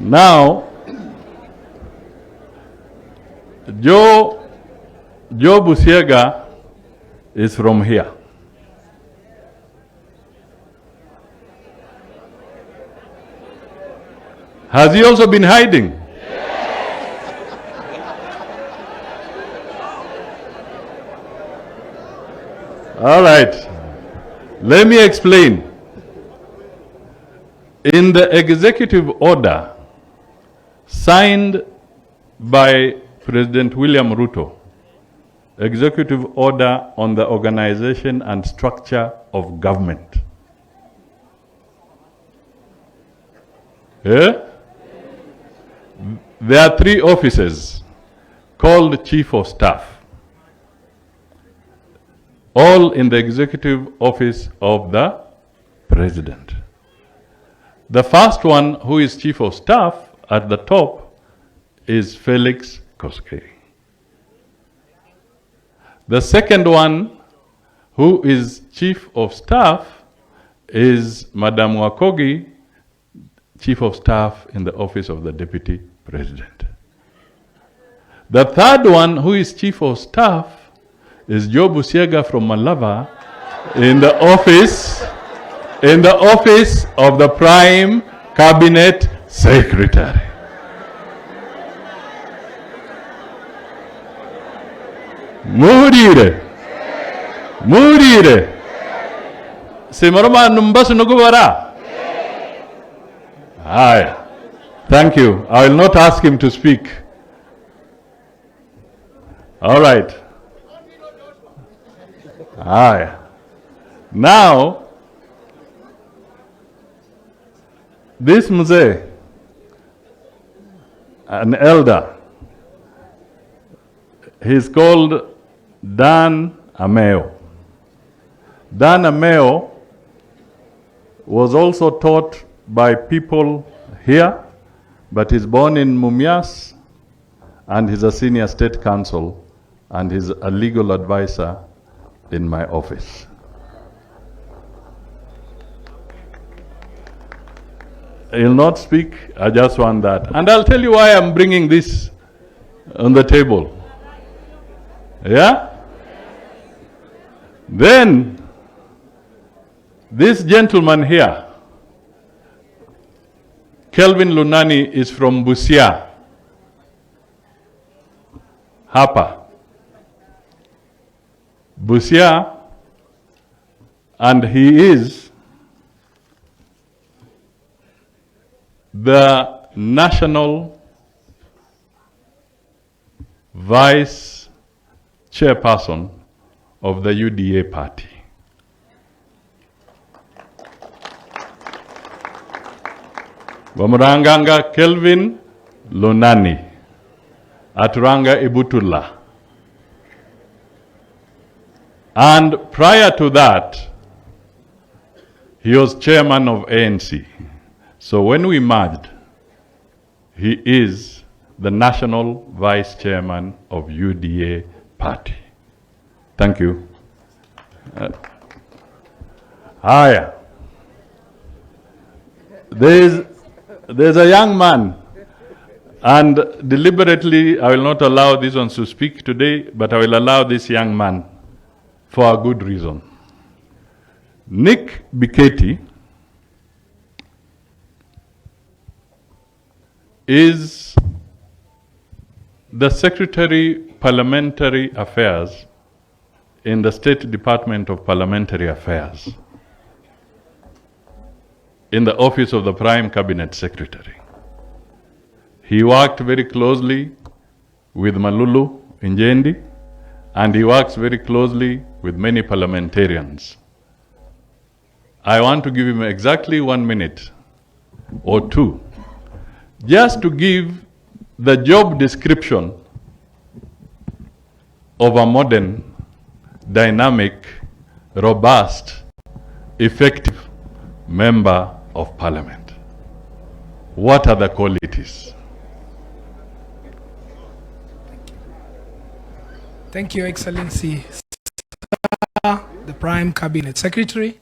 Now, Joe Busiega is from here. Has he also been hiding? All right. Let me explain. In the executive order signed by President William Ruto, Executive Order on the Organization and Structure of Government. There are 3 offices called Chief of Staff, all in the Executive Office of the President. The first one, who is Chief of Staff at the top, is Felix Koskei. The second one, who is Chief of Staff, is Madam Wakogi, Chief of Staff in the Office of the Deputy President. The third one, who is Chief of Staff, is Joe Busiega from Malava in the office of the Prime Cabinet Secretary. Murire. Simaroma numbasu nugubara. Aye. Thank you. I will not ask him to speak. All right. Aye. Now, this Mzee, an elder, he's called Dan Ameo. Dan Ameo was also taught by people here, but he's born in Mumias, and he's a senior state counsel, and he's a legal advisor in my office. He'll not speak, I just want that. And I'll tell you why I'm bringing this on the table. Yeah? Then, this gentleman here, Kelvin Lunani, is from Busia, Hapa. Busia, and he is the national vice chairperson of the UDA party. Bamuranganga Kelvin Lunani, Aturanga Ibutula. And prior to that, he was chairman of ANC. So when we merged, he is the national vice chairman of UDA party. Thank you. Haya. There's a young man, and deliberately I will not allow these ones to speak today, but I will allow this young man for a good reason. Nick Biketi is the Secretary Parliamentary Affairs in the State Department of Parliamentary Affairs in the office of the Prime Cabinet Secretary. He worked very closely with Malulu Injendi, and he works very closely with many parliamentarians. I want to give him exactly 1 minute or 2, just to give the job description of a modern, dynamic, robust, effective member of parliament. What are the qualities? Thank you, Excellency, the Prime Cabinet Secretary.